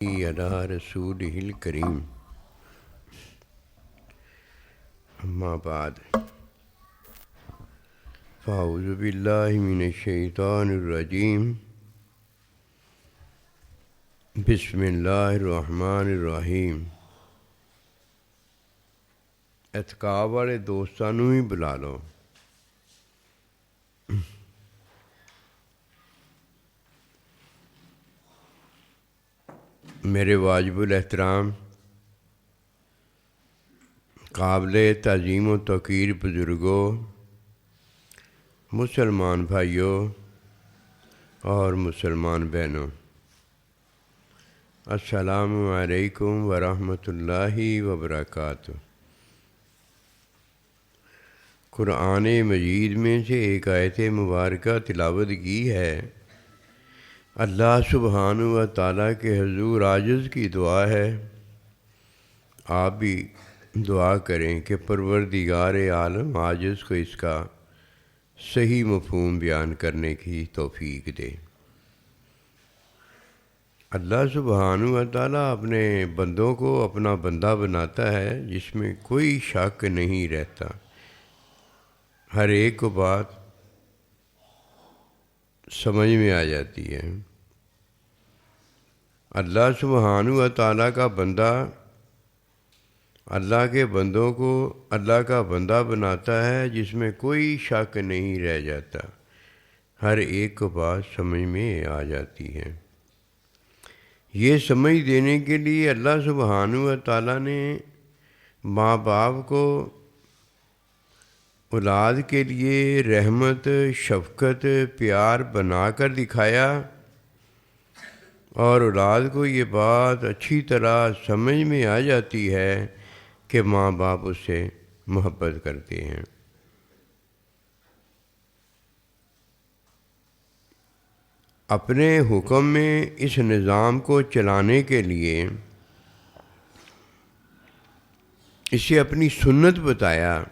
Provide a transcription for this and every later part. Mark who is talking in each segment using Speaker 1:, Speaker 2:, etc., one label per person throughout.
Speaker 1: علی رسولہ الکریم اما بعد فاعوذ باللہ من الشیطان الرجیم بسم اللہ الرحمن الرحیم۔ اعتکاف والے دوستاں نوں ہی بلا لو۔ میرے واجب الاحترام قابل تعظیم و توقیر بزرگوں، مسلمان بھائیوں اور مسلمان بہنوں، السلام علیکم ورحمۃ اللہ وبرکاتہ۔ قرآن مجید میں سے ایک آیت مبارکہ تلاوت کی ہے۔ اللہ سبحانہ و تعالیٰ کے حضور عاجز کی دعا ہے، آپ بھی دعا کریں کہ پروردگار عالم عاجز کو اس کا صحیح مفہوم بیان کرنے کی توفیق دے۔ اللہ سبحانہ و تعالیٰ اپنے بندوں کو اپنا بندہ بناتا ہے جس میں کوئی شک نہیں رہتا، ہر ایک کو بات سمجھ میں آ جاتی ہے۔ اللہ سبحانہ و تعالیٰ کا بندہ اللہ کے بندوں کو اللہ کا بندہ بناتا ہے جس میں کوئی شک نہیں رہ جاتا، ہر ایک کو بات سمجھ میں آ جاتی ہے۔ یہ سمجھ دینے کے لیے اللہ سبحانہ و تعالیٰ نے ماں باپ کو اولاد کے لیے رحمت، شفقت، پیار بنا کر دکھایا، اور اولاد کو یہ بات اچھی طرح سمجھ میں آ جاتی ہے کہ ماں باپ اس سے محبت کرتے ہیں۔ اپنے حکم میں اس نظام کو چلانے کے لیے اسے اپنی سنت بتایا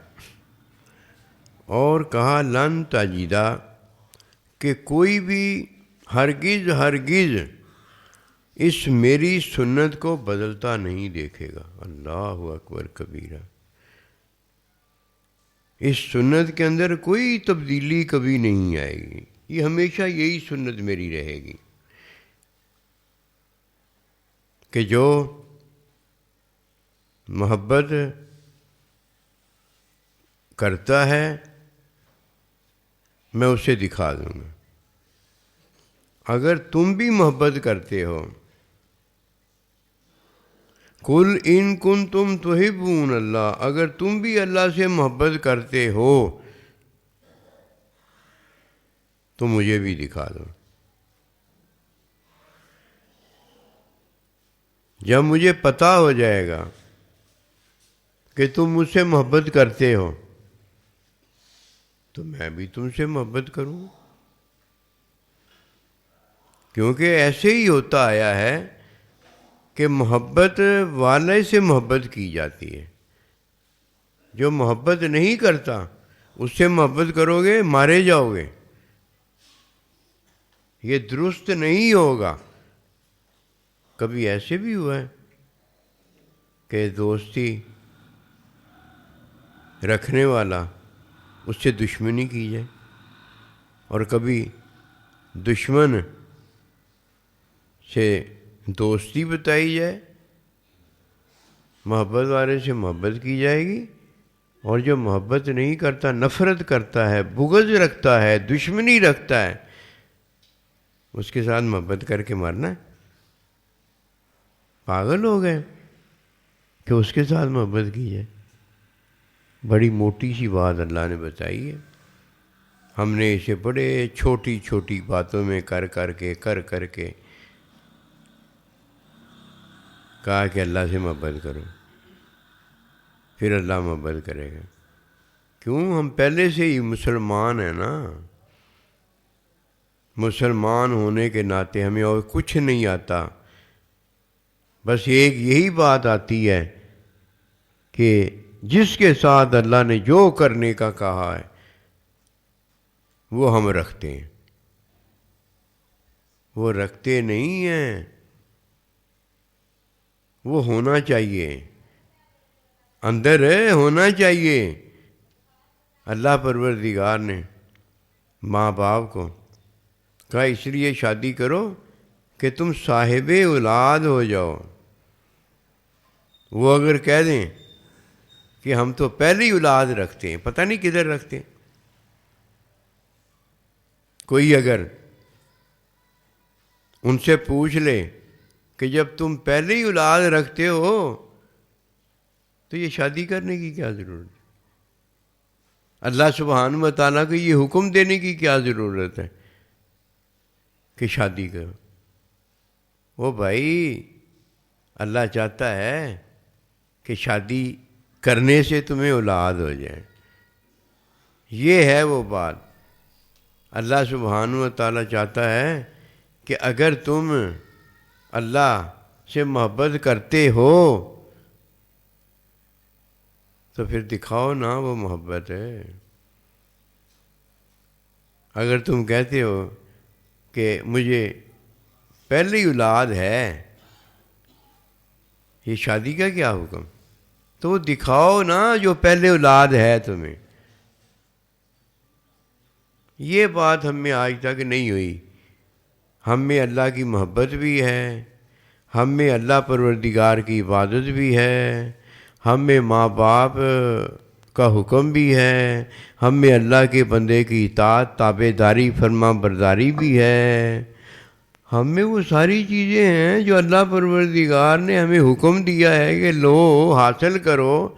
Speaker 1: اور کہا لن تجدہ، کہ کوئی بھی ہرگز اس میری سنت کو بدلتا نہیں دیکھے گا۔ اللہ اکبر کبیرہ۔ اس سنت کے اندر کوئی تبدیلی کبھی نہیں آئے گی، یہ ہمیشہ یہی سنت میری رہے گی کہ جو محبت کرتا ہے میں اسے دکھا دوں گا۔ اگر تم بھی محبت کرتے ہو، قل ان کنتم تحبون اللہ، اگر تم بھی اللہ سے محبت کرتے ہو تو مجھے بھی دکھا دو۔ جب مجھے پتہ ہو جائے گا کہ تم مجھ سے محبت کرتے ہو تو میں بھی تم سے محبت کروں، کیونکہ ایسے ہی ہوتا آیا ہے کہ محبت والے سے محبت کی جاتی ہے، جو محبت نہیں کرتا اس سے محبت کرو گے مارے جاؤ گے، یہ درست نہیں ہوگا۔ کبھی ایسے بھی ہوا ہے کہ دوستی رکھنے والا اس سے دشمنی کی جائے، اور کبھی دشمن سے دوستی بتائی جائے، محبت والے سے محبت کی جائے گی، اور جو محبت نہیں کرتا، نفرت کرتا ہے، بغض رکھتا ہے، دشمنی رکھتا ہے، اس کے ساتھ محبت کر کے مرنا ہے۔ پاگل ہو گئے کہ اس کے ساتھ محبت کی جائے۔ بڑی موٹی سی بات اللہ نے بتائی ہے، ہم نے اسے بڑے چھوٹی چھوٹی باتوں میں کر کے کہا کہ اللہ سے محبت کرو، پھر اللہ محبت کرے گا۔ کیوں؟ ہم پہلے سے ہی مسلمان ہیں نا۔ مسلمان ہونے کے ناطے ہمیں اور کچھ نہیں آتا، بس ایک یہی بات آتی ہے کہ جس کے ساتھ اللہ نے جو کرنے کا کہا ہے وہ ہم رکھتے ہیں، وہ رکھتے نہیں ہیں۔ وہ ہونا چاہیے، اندر ہے ہونا چاہیے۔ اللہ پروردگار نے ماں باپ کو کہا اس لیے شادی کرو کہ تم صاحب اولاد ہو جاؤ۔ وہ اگر کہہ دیں کہ ہم تو پہلی اولاد رکھتے ہیں، پتہ نہیں کدھر رکھتے ہیں، کوئی اگر ان سے پوچھ لے کہ جب تم پہلی اولاد رکھتے ہو تو یہ شادی کرنے کی کیا ضرورت ہے؟ اللہ سبحانہ و تعالیٰ کو یہ حکم دینے کی کیا ضرورت ہے کہ شادی کرو؟ وہ بھائی اللہ چاہتا ہے کہ شادی کرنے سے تمہیں اولاد ہو جائے، یہ ہے وہ بات۔ اللہ سبحانہ و تعالیٰ چاہتا ہے کہ اگر تم اللہ سے محبت کرتے ہو تو پھر دکھاؤ نا وہ محبت ہے۔ اگر تم کہتے ہو کہ مجھے پہلی اولاد ہے، یہ شادی کا کیا حکم؟ تو وہ دکھاؤ نا جو پہلے اولاد ہے تمہیں۔ یہ بات ہم میں آج تک نہیں ہوئی۔ ہم میں اللہ کی محبت بھی ہے، ہم میں اللہ پروردگار کی عبادت بھی ہے، ہم میں ماں باپ کا حکم بھی ہے، ہم میں اللہ کے بندے کی اطاعت تابع داری فرما برداری بھی ہے، ہم میں وہ ساری چیزیں ہیں جو اللہ پروردگار نے ہمیں حکم دیا ہے کہ لو حاصل کرو۔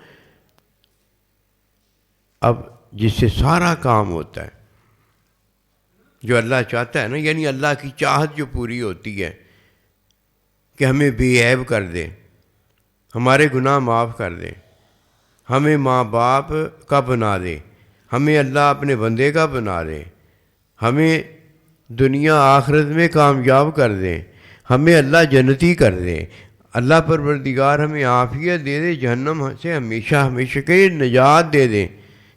Speaker 1: اب جس سے سارا کام ہوتا ہے، جو اللہ چاہتا ہے نا، یعنی اللہ کی چاہت جو پوری ہوتی ہے کہ ہمیں بے عیب کر دے، ہمارے گناہ معاف کر دے، ہمیں ماں باپ کا بنا دے، ہمیں اللہ اپنے بندے کا بنا دے، ہمیں دنیا آخرت میں کامیاب کر دے، ہمیں اللہ جنتی کر دے، اللہ پروردگار ہمیں عافیت دے دے، جہنم سے ہمیشہ ہمیشہ کے لیے نجات دے دے۔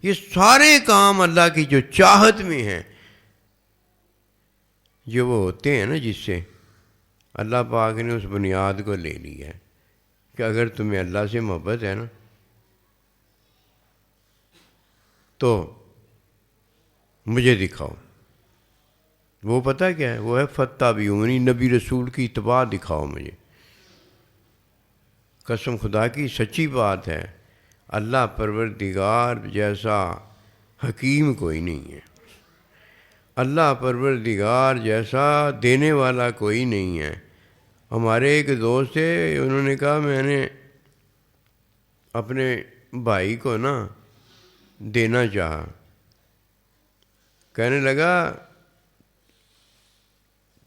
Speaker 1: یہ سارے کام اللہ کی جو چاہت میں ہیں، جو وہ ہوتے ہیں نا، جس سے اللہ پاک نے اس بنیاد کو لے لی ہے کہ اگر تمہیں اللہ سے محبت ہے نا تو مجھے دکھاؤ۔ وہ پتہ کیا ہے؟ وہ ہے فاتبعونی، نبی رسول کی اتباع دکھاؤ مجھے۔ قسم خدا کی سچی بات ہے، اللہ پروردگار جیسا حکیم کوئی نہیں ہے، اللہ پروردگار جیسا دینے والا کوئی نہیں ہے۔ ہمارے ایک دوست تھے، انہوں نے کہا میں نے اپنے بھائی کو نا دینا چاہا، کہنے لگا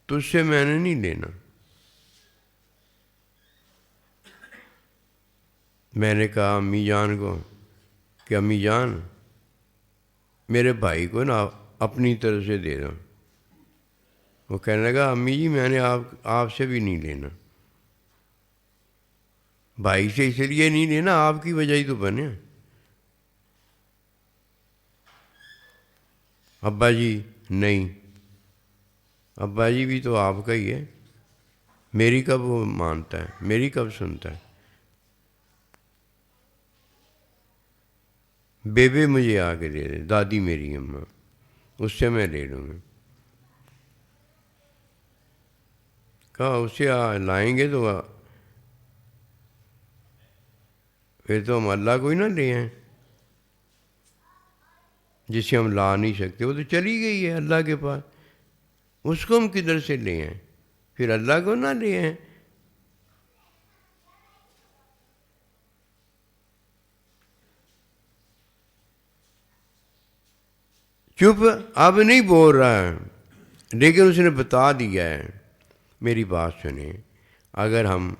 Speaker 1: تجھ سے میں نے نہیں لینا۔ میں نے کہا امی جان کو کہ امی جان میرے بھائی کو نا اپنی طرف سے دے دو۔ وہ کہنے لگا امی جی میں نے آپ سے بھی نہیں لینا، بھائی سے اس لیے نہیں لینا، آپ کی وجہ ہی تو بنے۔ ابا جی نہیں، ابا جی بھی تو آپ کا ہی ہے، میری کب وہ مانتا ہے، میری کب سنتا ہے؟ بیبے مجھے آ کے دے دے، دادی میری اماں، اس سے میں لے لوں گا۔ کہا اسے لائیں گے تو پھر تو ہم اللہ کو ہی نہ لے آئیں، جسے ہم لا نہیں سکتے۔ وہ تو چلی گئی ہے اللہ کے پاس، اس کو ہم کدھر سے لے آئیں؟ پھر اللہ کو نہ لے آئیں۔ چپ، اب نہیں بول رہا ہے، لیکن اس نے بتا دیا ہے۔ میری بات سنیں، اگر ہم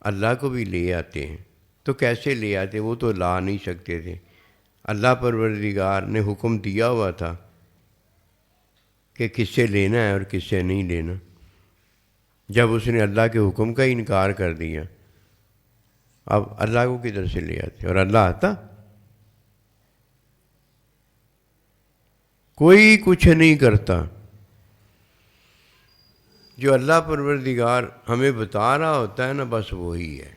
Speaker 1: اللہ کو بھی لے آتے ہیں تو کیسے لے آتے؟ وہ تو لا نہیں سکتے تھے۔ اللہ پروردگار نے حکم دیا ہوا تھا کہ کس سے لینا ہے اور کس سے نہیں لینا۔ جب اس نے اللہ کے حکم کا انکار کر دیا، اب اللہ کو کدھر سے لے آتے؟ اور اللہ آتا؟ کوئی کچھ نہیں کرتا۔ جو اللہ پروردگار ہمیں بتا رہا ہوتا ہے نا، بس وہی ہے۔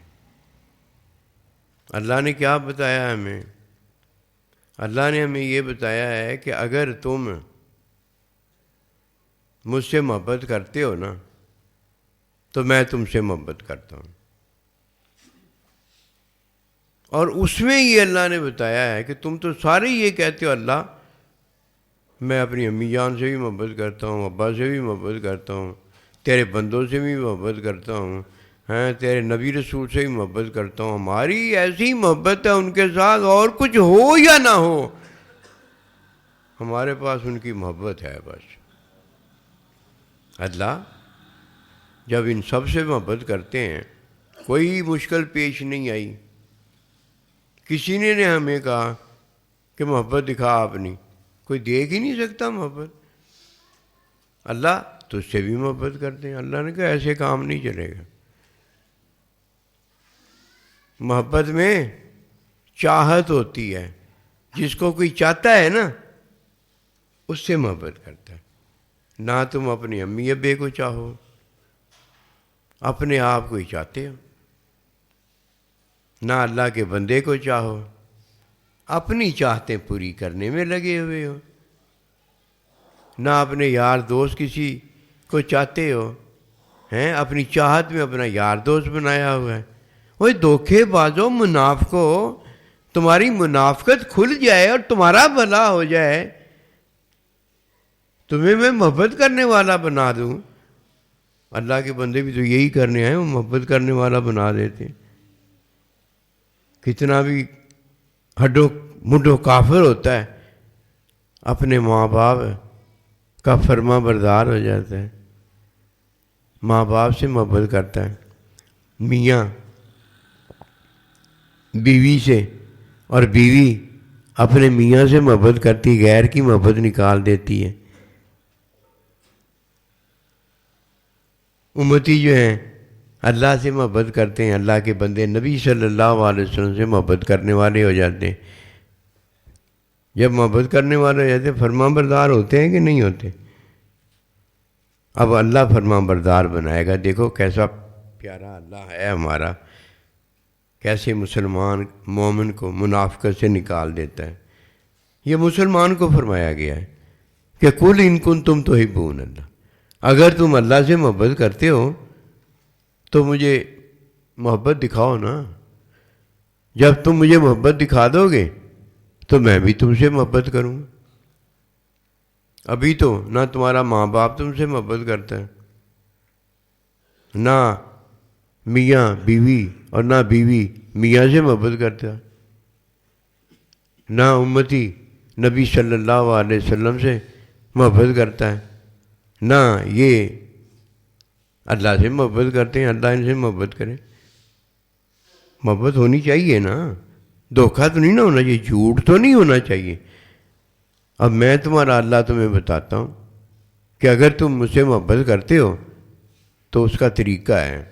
Speaker 1: اللہ نے کیا بتایا ہمیں؟ اللہ نے ہمیں یہ بتایا ہے کہ اگر تم مجھ سے محبت کرتے ہو نا تو میں تم سے محبت کرتا ہوں. اور اس میں یہ اللہ نے بتایا ہے کہ تم تو سارے یہ کہتے ہو اللہ میں اپنی امی جان سے بھی محبت کرتا ہوں، ابا سے بھی محبت کرتا ہوں، تیرے بندوں سے بھی محبت کرتا ہوں، تیرے نبی رسول سے بھی محبت کرتا ہوں. ہماری ایسی محبت ہے ان کے ساتھ، اور کچھ ہو یا نہ ہو ہمارے پاس ان کی محبت ہے بس. اللہ جب ان سب سے محبت کرتے ہیں، کوئی مشکل پیش نہیں آئی، کسی نے ہمیں کہا کہ محبت دکھا اپنی، کوئی دیکھ ہی نہیں سکتا محبت. اللہ تجھ سے بھی محبت کرتے ہیں. اللہ نے کہا ایسے کام نہیں چلے گا. محبت میں چاہت ہوتی ہے، جس کو کوئی چاہتا ہے نا اس سے محبت کرتا ہے. نہ تم اپنی امی ابے کو چاہو، اپنے آپ کو ہی چاہتے ہو. نہ اللہ کے بندے کو چاہو، اپنی چاہتیں پوری کرنے میں لگے ہوئے ہو. نہ اپنے یار دوست کسی کو چاہتے ہو، اپنی چاہت میں اپنا یار دوست بنایا ہوا ہے. وہ دھوکے بازو منافقو، تمہاری منافقت کھل جائے اور تمہارا بھلا ہو جائے، تمہیں میں محبت کرنے والا بنا دوں. اللہ کے بندے بھی تو یہی کرنے آئے، وہ محبت کرنے والا بنا دیتے. کتنا بھی ہڈو مڈو کافر ہوتا ہے اپنے ماں باپ کا فرما بردار ہو جاتا ہے، ماں باپ سے محبت کرتا ہے. میاں بیوی سے، اور بیوی اپنے میاں سے محبت کرتی، غیر کی محبت نکال دیتی ہے. امتی جو ہیں اللہ سے محبت کرتے ہیں، اللہ کے بندے نبی صلی اللہ علیہ وسلم سے محبت کرنے والے ہو جاتے ہیں. جب محبت کرنے والے ہو جاتے ہیں فرما بردار ہوتے ہیں کہ نہیں ہوتے؟ اب اللہ فرما بردار بنائے گا. دیکھو کیسا پیارا اللہ ہے ہمارا، کیسے مسلمان مومن کو منافقت سے نکال دیتا ہے. یہ مسلمان کو فرمایا گیا ہے کہ کل ان کنتم تحبون اللہ، اگر تم اللہ سے محبت کرتے ہو تو مجھے محبت دکھاؤ نا. جب تم مجھے محبت دکھا دو گے تو میں بھی تم سے محبت کروں گا. ابھی تو نہ تمہارا ماں باپ تم سے محبت کرتا ہے، نہ میاں بیوی، اور نہ بیوی میاں سے محبت کرتا ہے، نہ امتی نبی صلی اللہ علیہ وسلم سے محبت کرتا ہے، نہ یہ اللہ سے محبت کرتے ہیں. اللہ ان سے محبت کرے. محبت ہونی چاہیے نا، دھوکہ تو نہیں نہ ہونا چاہیے، جھوٹ تو نہیں ہونا چاہیے. اب میں تمہارا اللہ تمہیں بتاتا ہوں کہ اگر تم مجھ سے محبت کرتے ہو تو اس کا طریقہ ہے.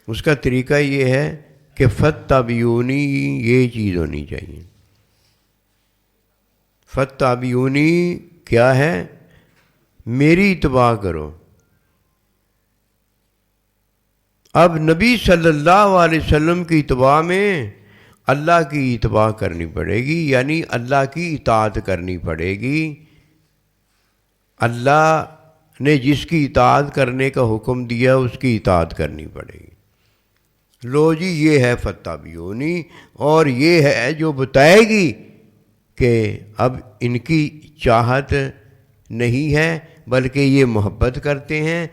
Speaker 1: اس کا طریقہ یہ ہے کہ فتبعونی، یہ چیز ہونی چاہیے. فتبعونی کیا ہے؟ میری اتباع کرو. اب نبی صلی اللہ علیہ وسلم کی اتباع میں اللہ کی اتباع کرنی پڑے گی، یعنی اللہ کی اطاعت کرنی پڑے گی. اللہ نے جس کی اطاعت کرنے کا حکم دیا اس کی اطاعت کرنی پڑے گی. لو جی یہ ہے فتبعونی، اور یہ ہے جو بتائے گی کہ اب ان کی چاہت نہیں ہے بلکہ یہ محبت کرتے ہیں،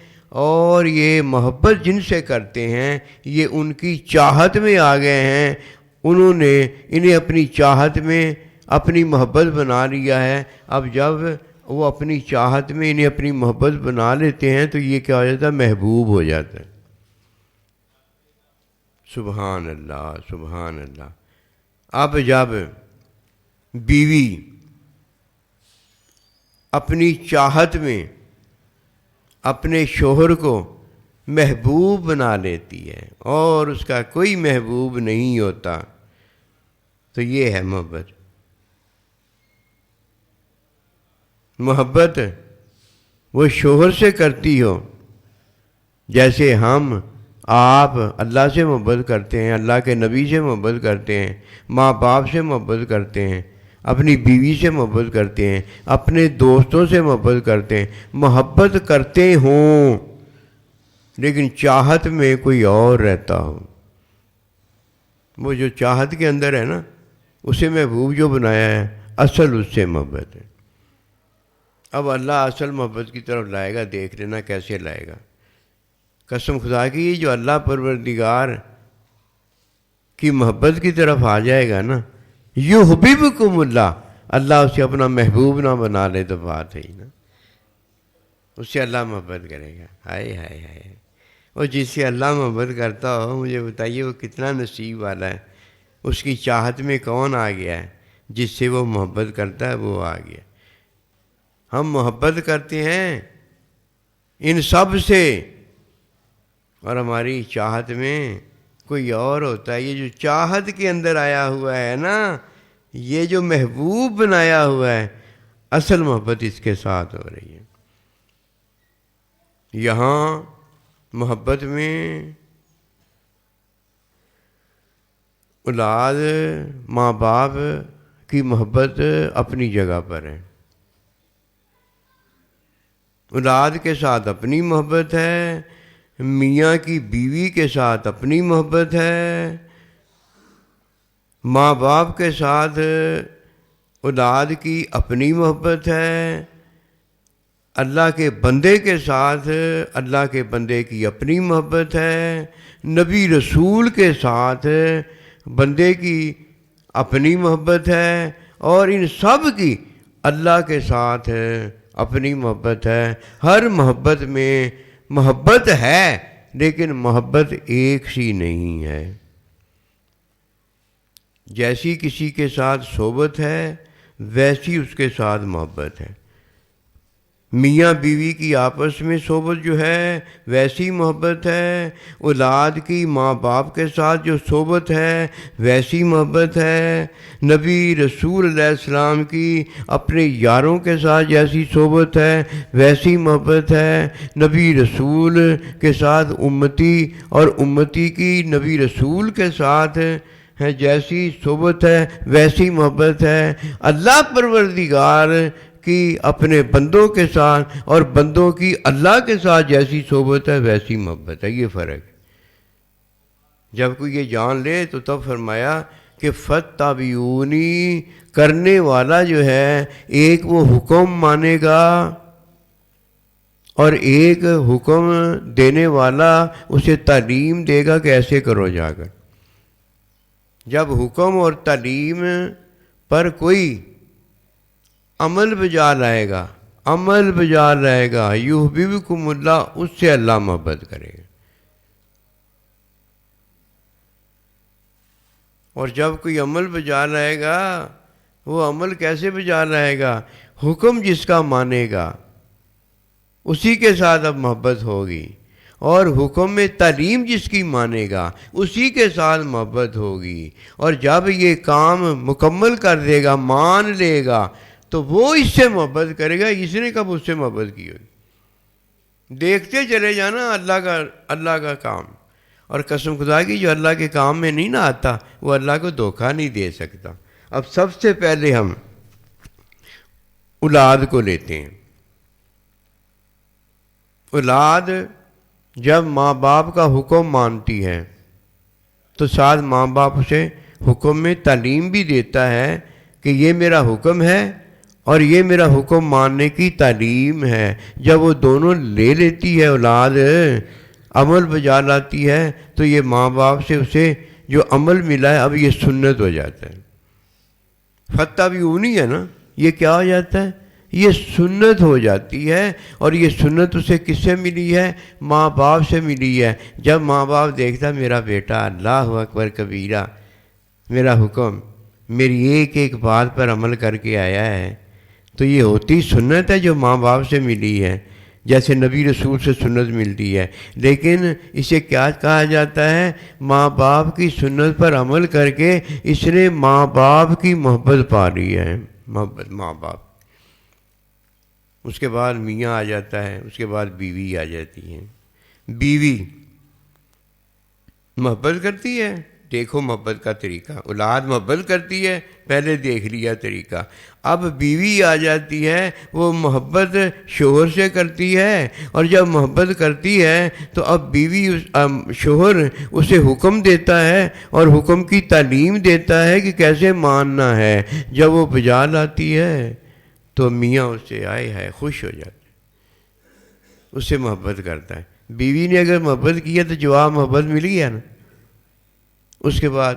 Speaker 1: اور یہ محبت جن سے کرتے ہیں یہ ان کی چاہت میں آ گئے ہیں. انہوں نے انہیں اپنی چاہت میں اپنی محبت بنا لیا ہے. اب جب وہ اپنی چاہت میں انہیں اپنی محبت بنا لیتے ہیں تو یہ کیا ہو جاتا ہے؟ محبوب ہو جاتا ہے. سبحان اللہ سبحان اللہ. اب جب بیوی اپنی چاہت میں اپنے شوہر کو محبوب بنا لیتی ہے اور اس کا کوئی محبوب نہیں ہوتا، تو یہ ہے محبت. محبت وہ شوہر سے کرتی ہو جیسے ہم آپ اللہ سے محبت کرتے ہیں، اللہ کے نبی سے محبت کرتے ہیں، ماں باپ سے محبت کرتے ہیں، اپنی بیوی سے محبت کرتے ہیں، اپنے دوستوں سے محبت کرتے ہیں، محبت کرتے ہوں لیکن چاہت میں کوئی اور رہتا ہو، وہ جو چاہت کے اندر ہے نا، اسے محبوب جو بنایا ہے، اصل اس سے محبت ہے۔ اب اللہ اصل محبت کی طرف لائے گا، دیکھ لینا کیسے لائے گا۔ قسم خدا کی جو اللہ پروردگار کی محبت کی طرف آ جائے گا نا، یحببکم اللہ، اللہ اسے اپنا محبوب نہ بنا لے تو بات ہے ہی نا، اس سے اللہ محبت کرے گا۔ ہائے ہائے ہائے، اور جس سے اللہ محبت کرتا ہو، مجھے بتائیے وہ کتنا نصیب والا ہے، اس کی چاہت میں کون آ گیا ہے؟ جس سے وہ محبت کرتا ہے وہ آ گیا۔ ہم محبت کرتے ہیں ان سب سے، اور ہماری چاہت میں کوئی اور ہوتا ہے۔ یہ جو چاہت کے اندر آیا ہوا ہے نا، یہ جو محبوب بنایا ہوا ہے، اصل محبت اس کے ساتھ ہو رہی ہے۔ یہاں محبت میں اولاد ماں باپ کی محبت اپنی جگہ پر ہے، اولاد کے ساتھ اپنی محبت ہے، میاں کی بیوی کے ساتھ اپنی محبت ہے، ماں باپ کے ساتھ اولاد کی اپنی محبت ہے، اللہ کے بندے کے ساتھ اللہ کے بندے کی اپنی محبت ہے، نبی رسول کے ساتھ بندے کی اپنی محبت ہے، اور ان سب کی اللہ کے ساتھ اپنی محبت ہے۔ ہر محبت میں محبت ہے لیکن محبت ایک سی نہیں ہے۔ جیسی کسی کے ساتھ صحبت ہے ویسی اس کے ساتھ محبت ہے۔ میاں بیوی کی آپس میں صحبت جو ہے ویسی محبت ہے، اولاد کی ماں باپ کے ساتھ جو صحبت ہے ویسی محبت ہے، نبی رسول علیہ السلام کی اپنے یاروں کے ساتھ جیسی صحبت ہے ویسی محبت ہے، نبی رسول کے ساتھ امتی اور امتی کی نبی رسول کے ساتھ ہے جیسی صحبت ہے ویسی محبت ہے، اللہ پروردگار کی اپنے بندوں کے ساتھ اور بندوں کی اللہ کے ساتھ جیسی صحبت ہے ویسی محبت ہے۔ یہ فرق ہے۔ جب کوئی یہ جان لے تو تب فرمایا کہ فاتبعونی، کرنے والا جو ہے ایک وہ حکم مانے گا اور ایک حکم دینے والا اسے تعلیم دے گا کہ ایسے کرو جا کر۔ جب حکم اور تعلیم پر کوئی عمل بجا لائے گا، عمل بجا لائے گا، یحببکم اللہ، اس سے اللہ محبت کرے گا۔ اور جب کوئی عمل بجا لائے گا، وہ عمل کیسے بجا لائے گا؟ حکم جس کا مانے گا اسی کے ساتھ اب محبت ہوگی، اور حکم میں تعلیم جس کی مانے گا اسی کے ساتھ محبت ہوگی، اور جب یہ کام مکمل کر دے گا، مان لے گا، تو وہ اس سے محبت کرے گا۔ اس نے کب اس سے محبت کی ہوگی؟ دیکھتے چلے جانا اللہ کا کام، اور قسم خدا کی جو اللہ کے کام میں نہیں نہ آتا وہ اللہ کو دھوکہ نہیں دے سکتا۔ اب سب سے پہلے ہم اولاد کو لیتے ہیں۔ اولاد جب ماں باپ کا حکم مانتی ہے تو ساتھ ماں باپ اسے حکم میں تعلیم بھی دیتا ہے کہ یہ میرا حکم ہے اور یہ میرا حکم ماننے کی تعلیم ہے۔ جب وہ دونوں لے لیتی ہے اولاد، عمل بجا لاتی ہے، تو یہ ماں باپ سے اسے جو عمل ملا ہے اب یہ سنت ہو جاتا ہے۔ فاتبعونی ہے نا، یہ کیا ہو جاتا ہے؟ یہ سنت ہو جاتی ہے، اور یہ سنت اسے کس سے ملی ہے؟ ماں باپ سے ملی ہے۔ جب ماں باپ دیکھتا میرا بیٹا اللہ اکبر کبیرہ، میرا حکم، میری ایک ایک بات پر عمل کر کے آیا ہے، تو یہ ہوتی سنت ہے جو ماں باپ سے ملی ہے، جیسے نبی رسول سے سنت ملتی ہے۔ لیکن اسے کیا کہا جاتا ہے؟ ماں باپ کی سنت پر عمل کر کے اس نے ماں باپ کی محبت پا لی ہے۔ محبت ماں باپ، اس کے بعد میاں آ جاتا ہے، اس کے بعد بیوی آ جاتی ہے۔ بیوی محبت کرتی ہے، دیکھو محبت کا طریقہ، اولاد محبت کرتی ہے، پہلے دیکھ لیا طریقہ۔ اب بیوی آ جاتی ہے، وہ محبت شوہر سے کرتی ہے، اور جب محبت کرتی ہے تو اب بیوی شوہر اسے حکم دیتا ہے اور حکم کی تعلیم دیتا ہے کہ کیسے ماننا ہے۔ جب وہ بجا لاتی ہے تو میاں اس سے آئے ہے خوش ہو جاتا ہے، اس سے محبت کرتا ہے۔ بیوی نے اگر محبت کیا تو جواب محبت ملی ہے نا۔ اس کے بعد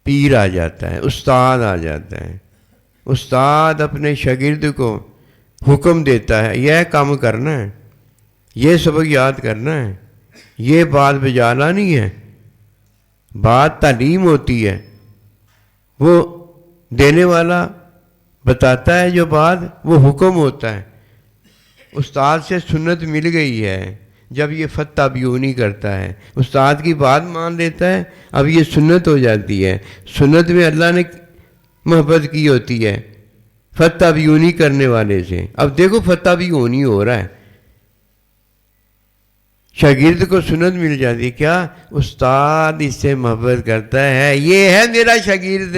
Speaker 1: پیر آ جاتا ہے، استاد آ جاتا ہے، استاد اپنے شاگرد کو حکم دیتا ہے، یہ کام کرنا ہے، یہ سبق یاد کرنا ہے، یہ بات بجانا نہیں ہے، بات تعلیم ہوتی ہے۔ وہ دینے والا بتاتا ہے جو بات، وہ حکم ہوتا ہے۔ استاد سے سنت مل گئی ہے، جب یہ فتح بیونی کرتا ہے، استاد کی بات مان لیتا ہے، اب یہ سنت ہو جاتی ہے۔ سنت میں اللہ نے محبت کی ہوتی ہے فتح بیونی کرنے والے سے۔ اب دیکھو فتح بیونی ہو رہا ہے، شاگرد کو سنت مل جاتی ہے، کیا استاد اس سے محبت کرتا ہے، یہ ہے میرا شاگرد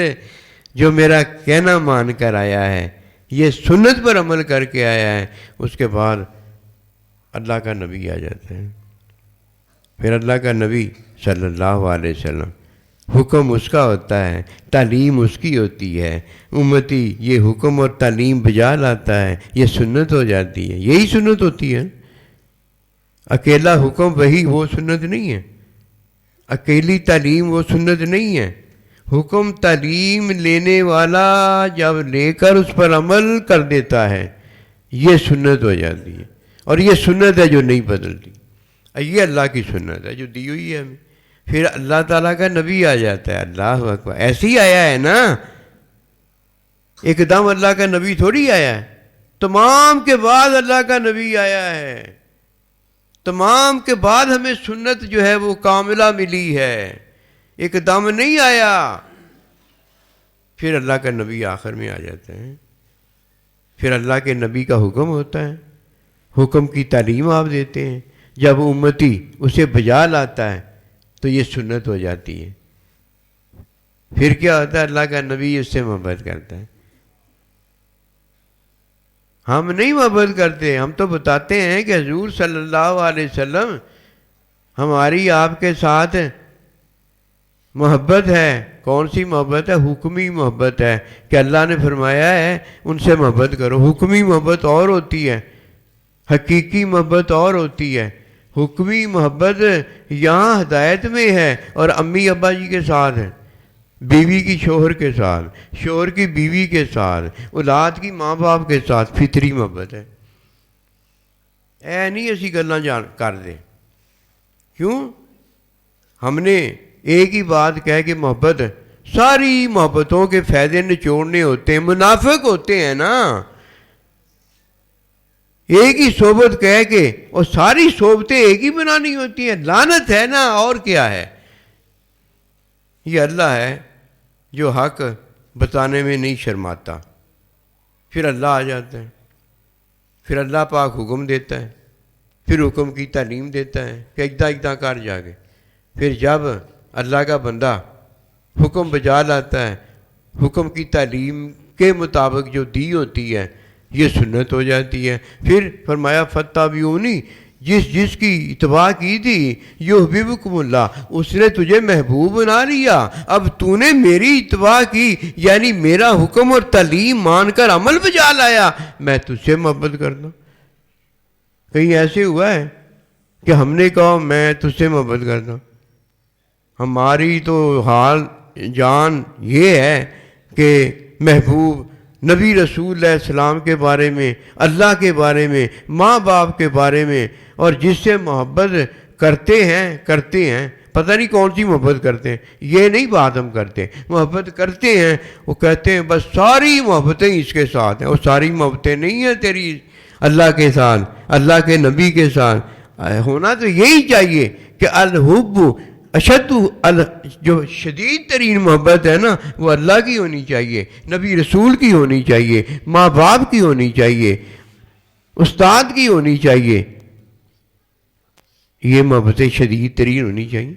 Speaker 1: جو میرا کہنا مان کر آیا ہے، یہ سنت پر عمل کر کے آیا ہے۔ اس کے بعد اللہ کا نبی آ جاتے ہیں، پھر اللہ کا نبی صلی اللہ علیہ وسلم، حکم اس کا ہوتا ہے، تعلیم اس کی ہوتی ہے، امتی یہ حکم اور تعلیم بجا لاتا ہے، یہ سنت ہو جاتی ہے۔ یہی سنت ہوتی ہے، اکیلا حکم وہی وہ سنت نہیں ہے، اکیلی تعلیم وہ سنت نہیں ہے۔ حکم تعلیم لینے والا جب لے کر اس پر عمل کر دیتا ہے، یہ سنت ہو جاتی ہے، اور یہ سنت ہے جو نہیں بدلتی، یہ اللہ کی سنت ہے جو دی ہوئی ہے ہمیں۔ پھر اللہ تعالیٰ کا نبی آ جاتا ہے، اللہ اکبر، ایسے ہی آیا ہے نا، ایک دم اللہ کا نبی تھوڑی آیا ہے، تمام کے بعد اللہ کا نبی آیا ہے، تمام کے بعد ہمیں سنت جو ہے وہ کاملہ ملی ہے، ایک دم نہیں آیا۔ پھر اللہ کا نبی آخر میں آ جاتا ہے، پھر اللہ کے نبی کا حکم ہوتا ہے، حکم کی تعلیم آپ دیتے ہیں، جب امتی اسے بجا لاتا ہے تو یہ سنت ہو جاتی ہے۔ پھر کیا ہوتا ہے، اللہ کا نبی اس سے محبت کرتا ہے۔ ہم نہیں محبت کرتے، ہم تو بتاتے ہیں کہ حضور صلی اللہ علیہ وسلم ہماری آپ کے ساتھ محبت ہے۔ کون سی محبت ہے؟ حکمی محبت ہے، کہ اللہ نے فرمایا ہے ان سے محبت کرو۔ حکمی محبت اور ہوتی ہے، حقیقی محبت اور ہوتی ہے۔ حکمی محبت یہاں ہدایت میں ہے اور امی ابا جی کے ساتھ ہے، بیوی کی شوہر کے ساتھ، شوہر کی بیوی کے ساتھ، اولاد کی ماں باپ کے ساتھ، فطری محبت ہے۔ اے نہیں ایسی گلاں جان کر دے، کیوں؟ ہم نے ایک ہی بات کہہ کہ محبت، ساری محبتوں کے فائدے نچوڑنے ہوتے ہیں، منافق ہوتے ہیں نا، ایک ہی صحبت کہہ کے اور ساری صحبتیں ایک ہی بنانی ہوتی ہیں، لعنت ہے نا، اور کیا ہے؟ یہ اللہ ہے جو حق بتانے میں نہیں شرماتا۔ پھر اللہ آ جاتا ہے، پھر اللہ پاک حکم دیتا ہے، پھر حکم کی تعلیم دیتا ہے کہ اجدا اجدا کر جا کے۔ پھر جب اللہ کا بندہ حکم بجا لاتا ہے، حکم کی تعلیم کے مطابق جو دی ہوتی ہے، یہ سنت ہو جاتی ہے۔ پھر فرمایا فتح بیونی، جس کی اتباع کی تھی یحببکم اللہ، اس نے تجھے محبوب بنا لیا۔ اب تو نے میری اتباع کی، یعنی میرا حکم اور تعلیم مان کر عمل بجا لایا، میں تجھ سے محبت کرتا ہوں۔ کہیں ایسے ہوا ہے کہ ہم نے کہا میں تجھ سے محبت کرتا ہوں؟ ہماری تو حال جان یہ ہے کہ محبوب نبی رسول اللہ السلام کے بارے میں، اللہ کے بارے میں، ماں باپ کے بارے میں، اور جس سے محبت کرتے ہیں، پتہ نہیں کون سی محبت کرتے ہیں، یہ نہیں بات ہم کرتے، محبت کرتے ہیں، وہ کہتے ہیں بس ساری محبتیں اس کے ساتھ ہیں، اور ساری محبتیں نہیں ہیں تیری اللہ کے ساتھ، اللہ کے نبی کے ساتھ۔ ہونا تو یہی چاہیے کہ الحب اشد، جو شدید ترین محبت ہے نا، وہ اللہ کی ہونی چاہیے، نبی رسول کی ہونی چاہیے، ماں باپ کی ہونی چاہیے، استاد کی ہونی چاہیے، یہ محبتیں شدید ترین ہونی چاہیے۔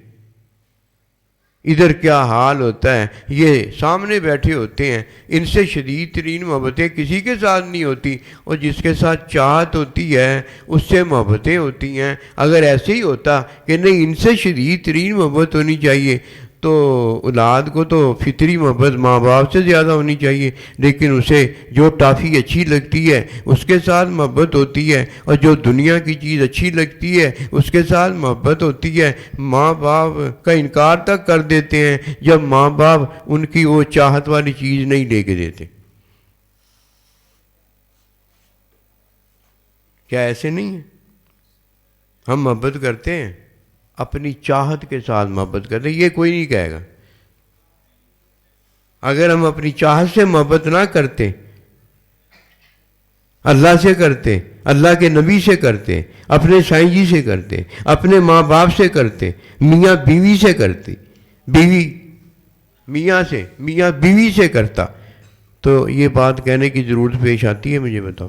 Speaker 1: ادھر کیا حال ہوتا ہے، یہ سامنے بیٹھے ہوتے ہیں، ان سے شدید ترین محبتیں کسی کے ساتھ نہیں ہوتی، اور جس کے ساتھ چاہت ہوتی ہے اس سے محبتیں ہوتی ہیں۔ اگر ایسے ہی ہوتا کہ نہیں ان سے شدید ترین محبت ہونی چاہیے تو اولاد کو تو فطری محبت ماں باپ سے زیادہ ہونی چاہیے، لیکن اسے جو ٹافی اچھی لگتی ہے اس کے ساتھ محبت ہوتی ہے، اور جو دنیا کی چیز اچھی لگتی ہے اس کے ساتھ محبت ہوتی ہے۔ ماں باپ کا انکار تک کر دیتے ہیں جب ماں باپ ان کی وہ چاہت والی چیز نہیں لے کے دیتے۔ کیا ایسے نہیں ہے؟ ہم محبت کرتے ہیں، اپنی چاہت کے ساتھ محبت کرتے ہیں، یہ کوئی نہیں کہے گا۔ اگر ہم اپنی چاہت سے محبت نہ کرتے، اللہ سے کرتے، اللہ کے نبی سے کرتے، اپنے سائیں جی سے کرتے، اپنے ماں باپ سے کرتے، میاں بیوی سے کرتے، بیوی میاں سے، میاں بیوی سے کرتا، تو یہ بات کہنے کی ضرورت پیش آتی ہے؟ مجھے بتاؤ۔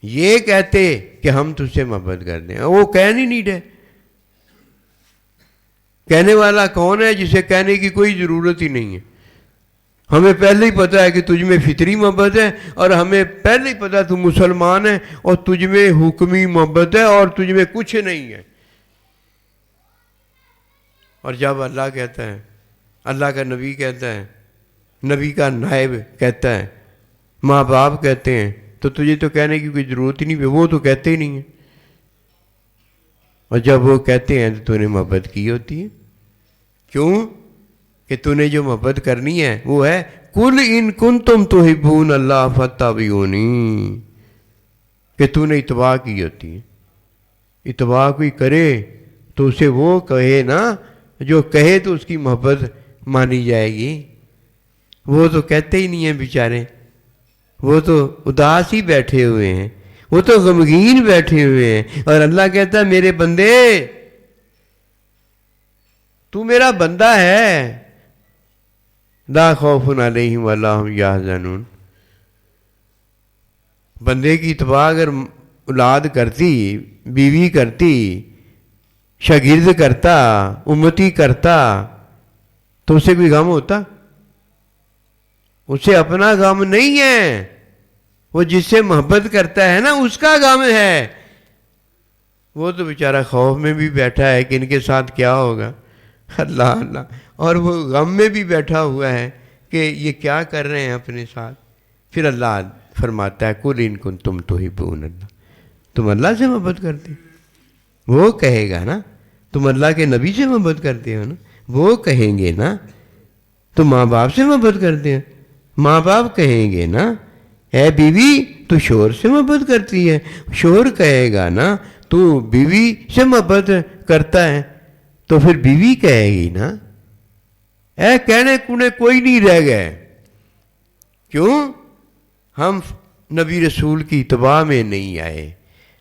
Speaker 1: یہ کہتے کہ ہم تجھ سے محبت کرتے ہیں، وہ کہہ نہیں رہے۔ کہنے والا کون ہے جسے کہنے کی کوئی ضرورت ہی نہیں ہے؟ ہمیں پہلے ہی پتہ ہے کہ تجھ میں فطری محبت ہے، اور ہمیں پہلے ہی پتہ ہے تو مسلمان ہے، اور تجھ میں حکمی محبت ہے، اور تجھ میں کچھ نہیں ہے۔ اور جب اللہ کہتا ہے، اللہ کا نبی کہتا ہے، نبی کا نائب کہتا ہے، ماں باپ کہتے ہیں، تو تجھے تو کہنے کی کوئی ضرورت ہی نہیں، وہ تو کہتے ہی نہیں ہیں۔ اور جب وہ کہتے ہیں تو نے محبت کی ہوتی ہے۔ کیوں؟ کہ تو نے جو محبت کرنی ہے وہ ہے قُلْ إِن كُنْتُمْ تُحِبُّونَ اللَّهَ فَاتَّبِعُونِي، کہ تو نے اتباع کی ہوتی ہے۔ اتباع کوئی کرے تو اسے وہ کہے نا جو کہے تو اس کی محبت مانی جائے گی۔ وہ تو کہتے ہی نہیں ہیں بیچارے، وہ تو اداس ہی بیٹھے ہوئے ہیں، وہ تو غمگین بیٹھے ہوئے ہیں۔ اور اللہ کہتا ہے میرے بندے تو میرا بندہ ہے، لا خوف علیہم ولا هم یحزنون۔ بندے کی اتباع اگر اولاد کرتی، بیوی کرتی، شاگرد کرتا، امتی کرتا، تو اسے کوئی غم ہوتا؟ اسے اپنا غم نہیں ہے، وہ جس سے محبت کرتا ہے نا اس کا غم ہے۔ وہ تو بیچارہ خوف میں بھی بیٹھا ہے کہ ان کے ساتھ کیا ہوگا، اللہ اللہ، اور وہ غم میں بھی بیٹھا ہوا ہے کہ یہ کیا کر رہے ہیں اپنے ساتھ۔ پھر اللہ فرماتا ہے قُلْ إِن كُنْتُمْ تُحِبُّونَ اللَّهَ، تم اللہ سے محبت کرتے، وہ کہے گا نا، تم اللہ کے نبی سے محبت کرتے ہو نا، وہ کہیں گے نا، تم ماں باپ سے محبت کرتے ہیں، ماں باپ کہیں گے نا، اے بیوی تو شوہر سے محبت کرتی ہے، شوہر کہے گا نا تو بیوی سے محبت کرتا ہے، تو پھر بیوی کہے گی نا۔ اے کہنے کونے کوئی نہیں رہ گئے۔ کیوں؟ ہم نبی رسول کی اتباع میں نہیں آئے۔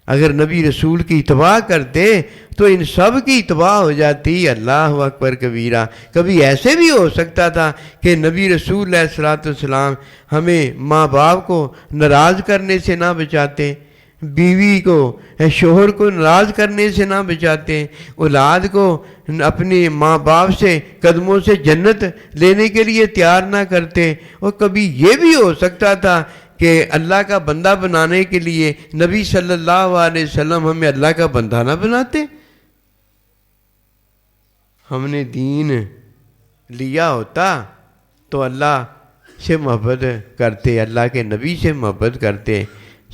Speaker 1: اگر نبی رسول کی اتباع کرتے تو ان سب کی اتباع ہو جاتی۔ اللہ اکبر کبیرہ۔ کبھی ایسے بھی ہو سکتا تھا کہ نبی رسول علیہ الصلوۃ والسلام ہمیں ماں باپ کو ناراض کرنے سے نہ بچاتے، بیوی کو، شوہر کو ناراض کرنے سے نہ بچاتے، اولاد کو اپنے ماں باپ سے قدموں سے جنت لینے کے لیے تیار نہ کرتے۔ اور کبھی یہ بھی ہو سکتا تھا کہ اللہ کا بندہ بنانے کے لیے نبی صلی اللہ علیہ وسلم ہمیں اللہ کا بندہ نہ بناتے۔ ہم نے دین لیا ہوتا تو اللہ سے محبت کرتے، اللہ کے نبی سے محبت کرتے،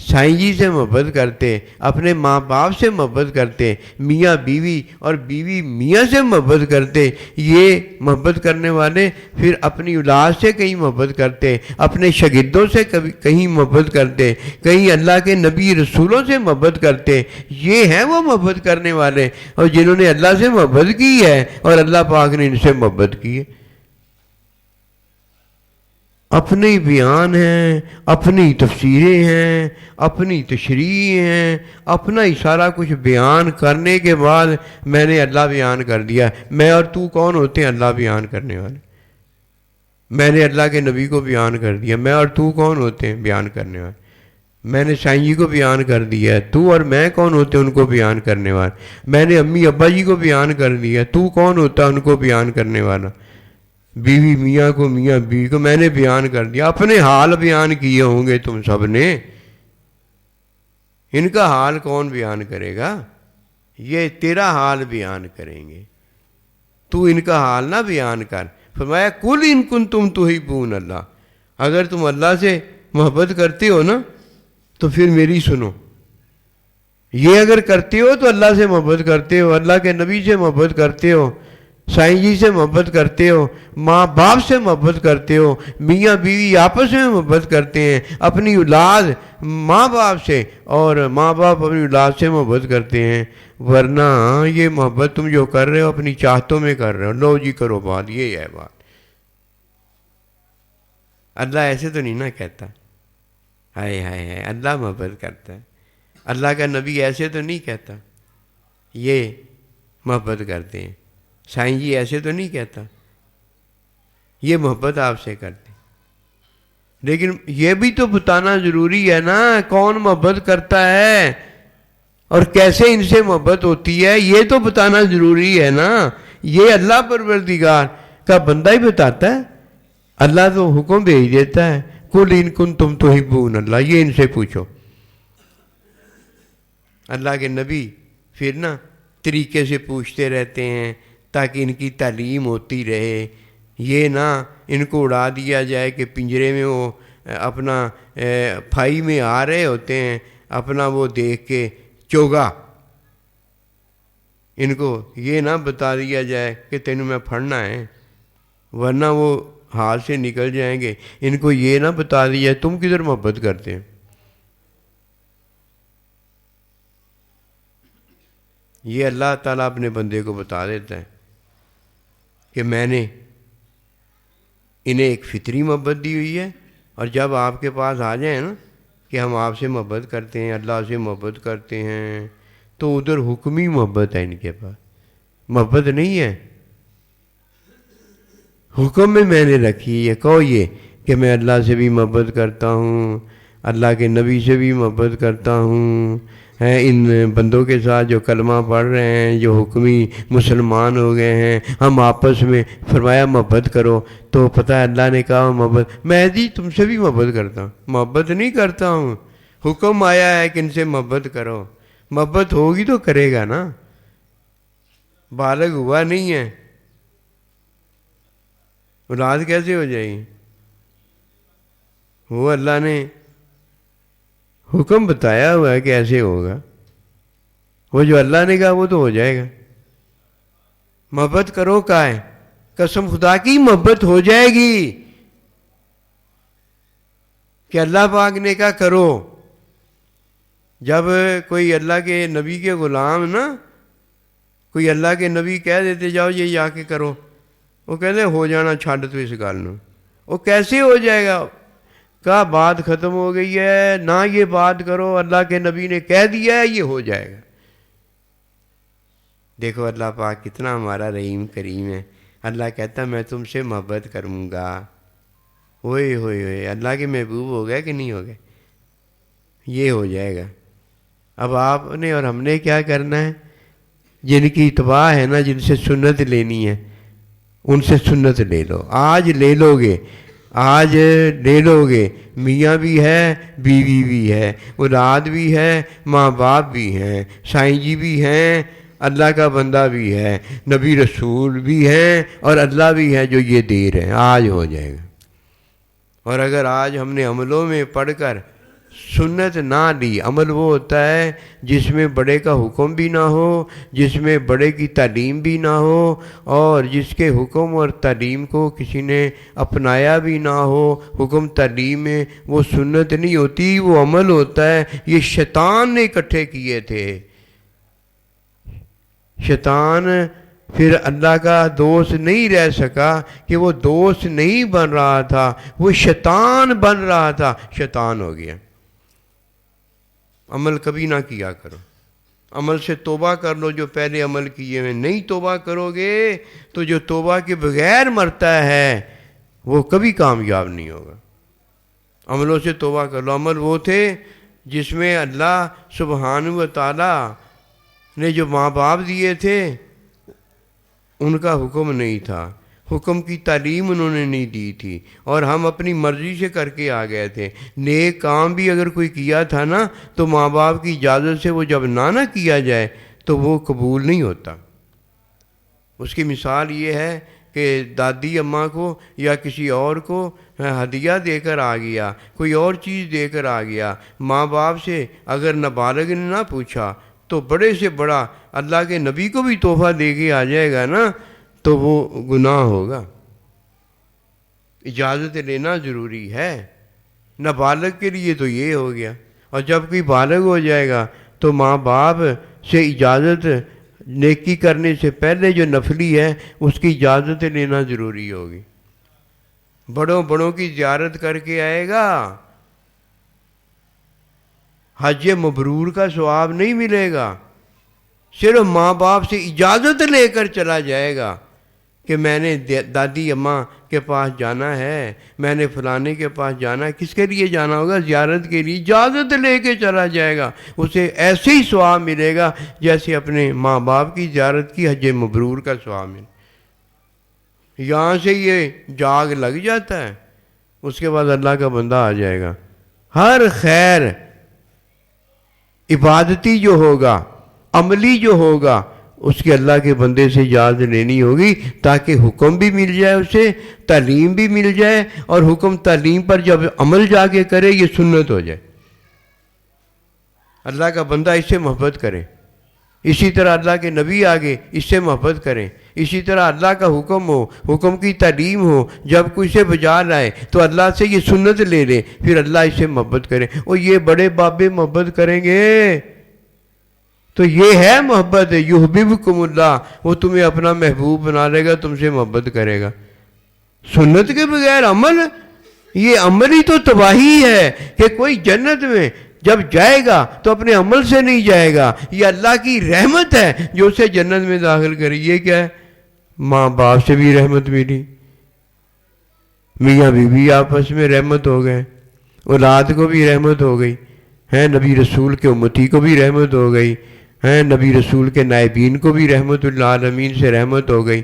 Speaker 1: سائیں جی سے محبت کرتے، اپنے ماں باپ سے محبت کرتے، میاں بیوی اور بیوی میاں سے محبت کرتے۔ یہ محبت کرنے والے پھر اپنی اولاد سے کہیں محبت کرتے، اپنے شاگردوں سے کہیں محبت کرتے، کہیں اللہ کے نبی رسولوں سے محبت کرتے۔ یہ ہیں وہ محبت کرنے والے، اور جنہوں نے اللہ سے محبت کی ہے اور اللہ پاک نے ان سے محبت کی ہے۔ اپنے بیان ہیں، اپنی تفسیریں ہیں، اپنی تشریح ہیں، اپنا ہی سارا کچھ بیان کرنے کے بعد میں نے اللہ بیان کر دیا۔ میں اور تو کون ہوتے ہیں اللہ بیان کرنے والے؟ میں نے اللہ کے نبی کو بیان کر دیا، میں اور تو کون ہوتے ہیں بیان کرنے والے؟ میں نے سائیں جی کو بیان کر دیا ہے، تو اور میں کون ہوتے ان کو بیان کرنے والا؟ میں نے امی ابا جی کو بیان کر دیا ہے، تو کون ہوتا ان کو بیان کرنے والا؟ بیوی میاں کو، میاں بیوی کو میں نے بیان کر دیا، اپنے حال بیان کیے ہوں گے تم سب نے، ان کا حال کون بیان کرے گا؟ یہ تیرا حال بیان کریں گے، تو ان کا حال نہ بیان کر۔ فرمایا کل ان کنتم تحبون اللہ، اگر تم اللہ سے محبت کرتے ہو نا تو پھر میری سنو، یہ اگر کرتے ہو تو اللہ سے محبت کرتے ہو، اللہ کے نبی سے محبت کرتے ہو، سائیں جی سے محبت کرتے ہو، ماں باپ سے محبت کرتے ہو، میاں بیوی آپس میں محبت کرتے ہیں، اپنی اولاد ماں باپ سے اور ماں باپ اپنی اولاد سے محبت کرتے ہیں، ورنہ یہ محبت تم جو کر رہے ہو اپنی چاہتوں میں کر رہے ہو۔ لو جی کرو بات، یہ ہے بات۔ اللہ ایسے تو نہیں نہ کہتا، ہائے ہائے ہائے اللہ محبت کرتا ہے، اللہ کا نبی ایسے تو نہیں کہتا یہ محبت کرتے ہیں، سائیں جی ایسے تو نہیں کہتا یہ محبت آپ سے کرتے ہیں۔ لیکن یہ بھی تو بتانا ضروری ہے نا کون محبت کرتا ہے اور کیسے ان سے محبت ہوتی ہے، یہ تو بتانا ضروری ہے نا۔ یہ اللہ پروردگار کا بندہ ہی بتاتا ہے، اللہ تو حکم بھیج دیتا ہے قل ان کنتم تحبون اللہ، یہ ان سے پوچھو۔ اللہ کے نبی پھر نا طریقے سے پوچھتے رہتے ہیں تاکہ ان کی تعلیم ہوتی رہے، یہ نہ ان کو اڑا دیا جائے کہ پنجرے میں وہ اپنا پھائی میں آ رہے ہوتے ہیں، اپنا وہ دیکھ کے چوگا، ان کو یہ نہ بتا دیا جائے کہ تینوں میں پھڑنا ہے ورنہ وہ ہاتھ سے نکل جائیں گے، ان کو یہ نہ بتا دیا جائے تم کدھر محبت کرتے ہیں۔ یہ اللہ تعالیٰ اپنے بندے کو بتا دیتا ہے کہ میں نے انہیں ایک فطری محبت دی ہوئی ہے، اور جب آپ کے پاس آ جائیں نا کہ ہم آپ سے محبت کرتے ہیں، اللہ سے محبت کرتے ہیں، تو ادھر حکمی محبت ہے، ان کے پاس محبت نہیں ہے، حکم میں نے رکھی ہے۔ کہو یہ کہ میں اللہ سے بھی محبت کرتا ہوں، اللہ کے نبی سے بھی محبت کرتا ہوں، ان بندوں کے ساتھ جو کلمہ پڑھ رہے ہیں، جو حکمی مسلمان ہو گئے ہیں، ہم آپس میں فرمایا محبت کرو، تو پتہ ہے اللہ نے کہا محبت، میں جی تم سے بھی محبت کرتا ہوں، محبت نہیں کرتا ہوں، حکم آیا ہے کہ ان سے محبت کرو، محبت ہوگی تو کرے گا نا، بالغ ہوا نہیں ہے، اولاد کیسے ہو جائے گی؟ وہ اللہ نے حکم بتایا ہوا ہے کہ ایسے ہوگا، وہ جو اللہ نے کہا وہ تو ہو جائے گا۔ محبت کرو کا ہے، قسم خدا کی محبت ہو جائے گی کہ اللہ پاک نے کہا کرو۔ جب کوئی اللہ کے نبی کے غلام نا، کوئی اللہ کے نبی کہہ دیتے جاؤ یہ جا کے کرو، وہ کہتے ہو جانا چھڈ تو اس گل نو، وہ کیسے ہو جائے گا؟ کہا بات ختم ہو گئی ہے، نہ یہ بات کرو، اللہ کے نبی نے کہہ دیا ہے یہ ہو جائے گا۔ دیکھو اللہ پاک کتنا ہمارا رحیم کریم ہے، اللہ کہتا میں تم سے محبت کروں گا، ہوئے ہوئے ہوئے اللہ کے محبوب ہو گئے کہ نہیں ہو گئے؟ یہ ہو جائے گا۔ اب آپ نے اور ہم نے کیا کرنا ہے؟ جن کی اتباع ہے نا، جن سے سنت لینی ہے ان سے سنت لے لو، آج لے لو گے، آج لے لو گے، میاں بھی ہے، بیوی بھی ہے، اولاد بھی ہے، ماں باپ بھی ہیں، سائیں جی بھی ہیں، اللہ کا بندہ بھی ہے، نبی رسول بھی ہیں، اور اللہ بھی ہے جو یہ دے رہے ہیں، آج ہو جائے گا۔ اور اگر آج ہم نے عملوں میں پڑھ کر سنت نہ لی، عمل وہ ہوتا ہے جس میں بڑے کا حکم بھی نہ ہو، جس میں بڑے کی تعلیم بھی نہ ہو، اور جس کے حکم اور تعلیم کو کسی نے اپنایا بھی نہ ہو، حکم تعلیم میں وہ سنت نہیں ہوتی، وہ عمل ہوتا ہے۔ یہ شیطان نے اکٹھے کیے تھے، شیطان پھر اللہ کا دوست نہیں رہ سکا کہ وہ دوست نہیں بن رہا تھا، وہ شیطان بن رہا تھا، شیطان ہو گیا۔ عمل کبھی نہ کیا کرو، عمل سے توبہ کر لو جو پہلے عمل کیے ہیں، نہیں توبہ کرو گے تو جو توبہ کے بغیر مرتا ہے وہ کبھی کامیاب نہیں ہوگا۔ عملوں سے توبہ کر لو، عمل وہ تھے جس میں اللہ سبحانہ و تعالیٰ نے جو ماں باپ دیے تھے ان کا حکم نہیں تھا، حکم کی تعلیم انہوں نے نہیں دی تھی، اور ہم اپنی مرضی سے کر کے آ گئے تھے۔ نیک کام بھی اگر کوئی کیا تھا نا تو ماں باپ کی اجازت سے وہ جب نہ کیا جائے تو وہ قبول نہیں ہوتا۔ اس کی مثال یہ ہے کہ دادی اماں کو یا کسی اور کو ہدیہ دے کر آ گیا، کوئی اور چیز دے کر آ گیا، ماں باپ سے اگر نابالغ نے نہ پوچھا تو بڑے سے بڑا اللہ کے نبی کو بھی تحفہ دے کے آ جائے گا نا تو وہ گناہ ہوگا۔ اجازت لینا ضروری ہے۔ نابالغ کے لیے تو یہ ہو گیا، اور جب کوئی بالغ ہو جائے گا تو ماں باپ سے اجازت، نیکی کرنے سے پہلے جو نفلی ہے اس کی اجازت لینا ضروری ہوگی۔ بڑوں کی زیارت کر کے آئے گا، حج مبرور کا ثواب نہیں ملے گا۔ صرف ماں باپ سے اجازت لے کر چلا جائے گا کہ میں نے دادی اماں کے پاس جانا ہے، میں نے فلانے کے پاس جانا ہے۔ کس کے لیے جانا ہوگا؟ زیارت کے لیے۔ اجازت لے کے چلا جائے گا، اسے ایسے ہی ثواب ملے گا جیسے اپنے ماں باپ کی زیارت کی حج مبرور کا ثواب ملے۔ یہاں سے یہ جاگ لگ جاتا ہے، اس کے بعد اللہ کا بندہ آ جائے گا۔ ہر خیر عبادتی جو ہوگا، عملی جو ہوگا، اس کے اللہ کے بندے سے اجازت لینی ہوگی تاکہ حکم بھی مل جائے، اسے تعلیم بھی مل جائے، اور حکم تعلیم پر جب عمل جا کے کرے یہ سنت ہو جائے۔ اللہ کا بندہ اس سے محبت کرے، اسی طرح اللہ کے نبی آگے اس سے محبت کریں، اسی طرح اللہ کا حکم ہو، حکم کی تعلیم ہو، جب کوئی سے بجا لائے تو اللہ سے یہ سنت لے لیں، پھر اللہ اس سے محبت کرے۔ اور یہ بڑے بابے محبت کریں گے تو یہ ہے محبت، یحببکم اللہ، وہ تمہیں اپنا محبوب بنا لے گا، تم سے محبت کرے گا۔ سنت کے بغیر عمل، یہ عمل ہی تو تباہی ہے کہ کوئی جنت میں جب جائے گا تو اپنے عمل سے نہیں جائے گا، یہ اللہ کی رحمت ہے جو اسے جنت میں داخل کرے۔ یہ کیا ہے؟ ماں باپ سے بھی رحمت ملی، میاں بیوی آپس میں رحمت ہو گئے، اولاد کو بھی رحمت ہو گئی ہے، نبی رسول کے امتی کو بھی رحمت ہو گئی ہے، نبی رسول کے نائبین کو بھی رحمت اللہ عالمین سے رحمت ہو گئی،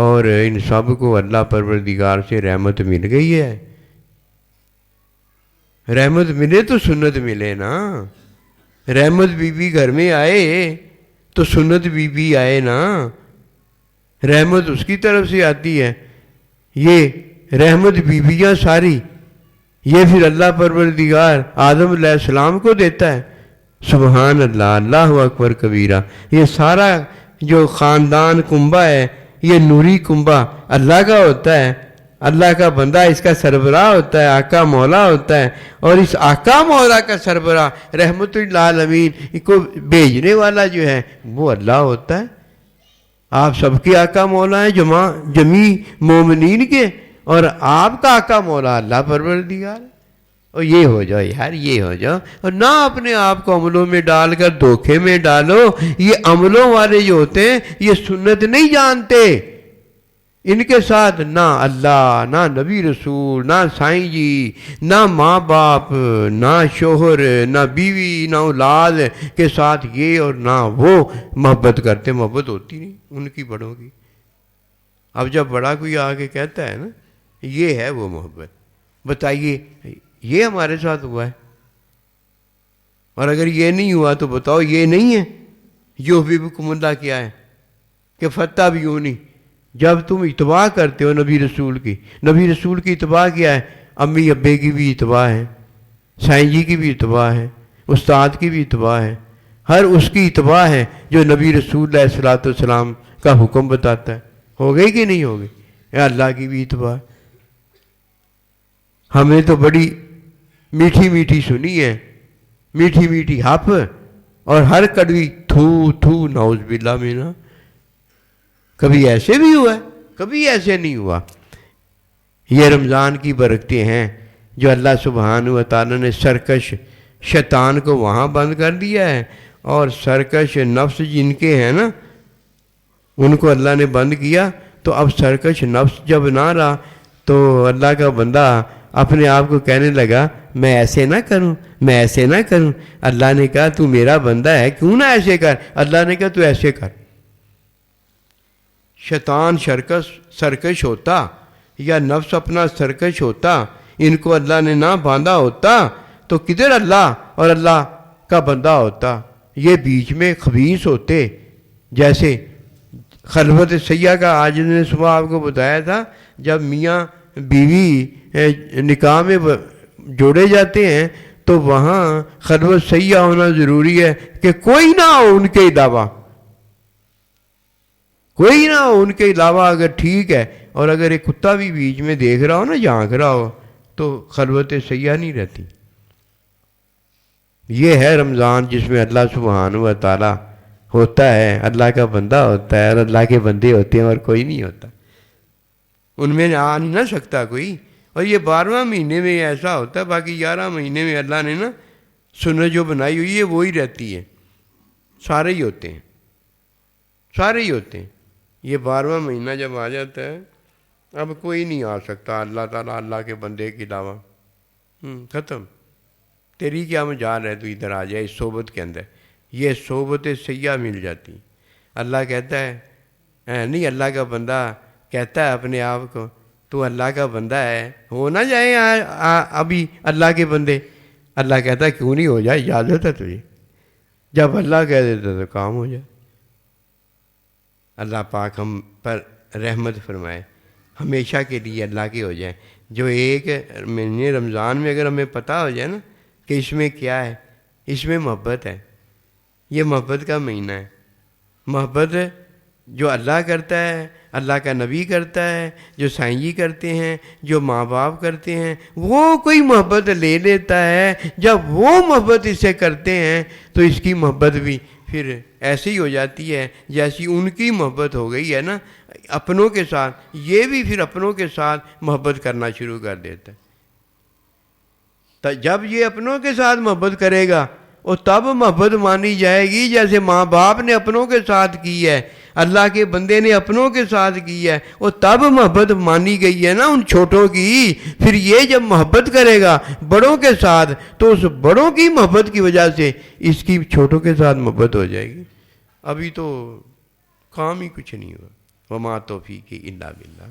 Speaker 1: اور ان سب کو اللہ پروردگار سے رحمت مل گئی ہے۔ رحمت ملے تو سنت ملے نا۔ رحمت بی بی گھر میں آئے تو سنت بی بی آئے نا، رحمت اس کی طرف سے آتی ہے۔ یہ رحمت بیویاں ساری یہ پھر اللہ پروردگار آدم علیہ السلام کو دیتا ہے۔ سبحان اللہ، اللہ اکبر کبیرہ۔ یہ سارا جو خاندان کنبہ ہے یہ نوری کنبہ اللہ کا ہوتا ہے، اللہ کا بندہ اس کا سربراہ ہوتا ہے، آقا مولا ہوتا ہے، اور اس آقا مولا کا سربراہ رحمت للعالمین کو بھیجنے والا جو ہے وہ اللہ ہوتا ہے۔ آپ سب کے آقا مولا ہیں، جمیع مومنین کے، اور آپ کا آقا مولا اللہ پروردگار ہے۔ اور یہ ہو جاؤ یار، یہ ہو جاؤ، اور نہ اپنے آپ کو عملوں میں ڈال کر دھوکے میں ڈالو۔ یہ عملوں والے جو ہوتے ہیں یہ سنت نہیں جانتے، ان کے ساتھ نہ اللہ، نہ نبی رسول، نہ سائیں جی، نہ ماں باپ، نہ شوہر، نہ بیوی، نہ اولاد کے ساتھ یہ اور نہ وہ محبت کرتے۔ محبت ہوتی نہیں ان کی بڑوں کی۔ اب جب بڑا کوئی آ کے کہتا ہے نا یہ ہے وہ محبت، بتائیے یہ ہمارے ساتھ ہوا ہے؟ اور اگر یہ نہیں ہوا تو بتاؤ یہ نہیں ہے؟ یحببکم اللہ کیا ہے کہ فتح بھی ہونی، جب تم اتباع کرتے ہو نبی رسول کی، نبی رسول کی اتباع کیا ہے؟ امی ابے کی بھی اتباع ہے، سائیں جی کی بھی اتباع ہے، استاد کی بھی اتباع ہے، ہر اس کی اتباع ہے جو نبی رسول علیہ الصلوۃ والسلام کا حکم بتاتا ہے۔ ہو گئی کہ نہیں ہو گئی؟ یا اللہ کی بھی اتباع۔ ہم نے تو بڑی میٹھی میٹھی سنی ہے، میٹھی میٹھی ہپ، اور ہر کڑوی تھو تھو، نعوذ باللہ منہ۔ کبھی ایسے بھی ہوا ہے، کبھی ایسے نہیں ہوا۔ یہ رمضان کی برکتیں ہیں جو اللہ سبحانہ و تعالیٰ نے سرکش شیطان کو وہاں بند کر دیا ہے، اور سرکش نفس جن کے ہیں نا ان کو اللہ نے بند کیا۔ تو اب سرکش نفس جب نہ رہا تو اللہ کا بندہ اپنے آپ کو کہنے لگا میں ایسے نہ کروں، میں ایسے نہ کروں۔ اللہ نے کہا تو میرا بندہ ہے، کیوں نہ ایسے کر؟ اللہ نے کہا تو ایسے کر۔ شیطان سرکش ہوتا یا نفس اپنا سرکش ہوتا، ان کو اللہ نے نہ باندھا ہوتا تو کدھر اللہ اور اللہ کا بندہ ہوتا؟ یہ بیچ میں خبیث ہوتے۔ جیسے خلوت سیاح کا آج نے صبح آپ کو بتایا تھا، جب میاں بیوی نکاح میں جوڑے جاتے ہیں تو وہاں خلوت سیاح ہونا ضروری ہے کہ کوئی نہ ہو ان کے علاوہ، کوئی نہ ہو ان کے علاوہ۔ اگر ٹھیک ہے، اور اگر ایک کتا بھی بیچ میں دیکھ رہا ہو نا، جھانک رہا ہو، تو خلوت سیاح نہیں رہتی۔ یہ ہے رمضان جس میں اللہ سبحانہ و تعالی ہوتا ہے، اللہ کا بندہ ہوتا ہے، اور اللہ کے بندے ہوتے ہیں اور کوئی نہیں ہوتا، ان میں آ نہیں نہ سکتا کوئی۔ اور یہ 12واں مہینے میں ایسا ہوتا ہے، باقی 11 مہینے میں اللہ نے نا سنت جو بنائی ہوئی ہے وہی رہتی ہے، سارے ہی ہوتے ہیں، سارے ہی ہوتے ہیں۔ یہ 12واں مہینہ جب آ جاتا ہے اب کوئی نہیں آ سکتا اللہ تعالیٰ اللہ کے بندے کے علاوہ، ختم۔ تیری کیا مجال ہے تو ادھر آ جائے اس صحبت کے اندر، یہ صحبت سیاح مل جاتی۔ اللہ کہتا ہے نہیں، اللہ کا بندہ کہتا ہے اپنے آپ کو تو اللہ کا بندہ ہے، ہو نہ جائے ابھی اللہ کے بندے۔ اللہ کہتا ہے کیوں نہیں ہو جائے، اجازت ہے تجھے۔ جب اللہ کہہ دیتا تو کام ہو جائے۔ اللہ پاک ہم پر رحمت فرمائے، ہمیشہ کے لیے اللہ کے ہو جائیں۔ جو ایک مہینے رمضان میں اگر ہمیں پتہ ہو جائے نا کہ اس میں کیا ہے، اس میں محبت ہے، یہ محبت کا مہینہ ہے۔ محبت جو اللہ کرتا ہے، اللہ کا نبی کرتا ہے، جو سائیں جی کرتے ہیں، جو ماں باپ کرتے ہیں، وہ کوئی محبت لے لیتا ہے۔ جب وہ محبت اس سے کرتے ہیں تو اس کی محبت بھی پھر ایسی ہو جاتی ہے جیسی ان کی محبت ہو گئی ہے نا اپنوں کے ساتھ، یہ بھی پھر اپنوں کے ساتھ محبت کرنا شروع کر دیتا ہے۔ جب یہ اپنوں کے ساتھ محبت کرے گا اور تب محبت مانی جائے گی، جیسے ماں باپ نے اپنوں کے ساتھ کی ہے، اللہ کے بندے نے اپنوں کے ساتھ کی ہے، اور تب محبت مانی گئی ہے نا ان چھوٹوں کی۔ پھر یہ جب محبت کرے گا بڑوں کے ساتھ تو اس بڑوں کی محبت کی وجہ سے اس کی چھوٹوں کے ساتھ محبت ہو جائے گی۔ ابھی تو کام ہی کچھ نہیں ہوا۔ وما توفیقی الا باللہ۔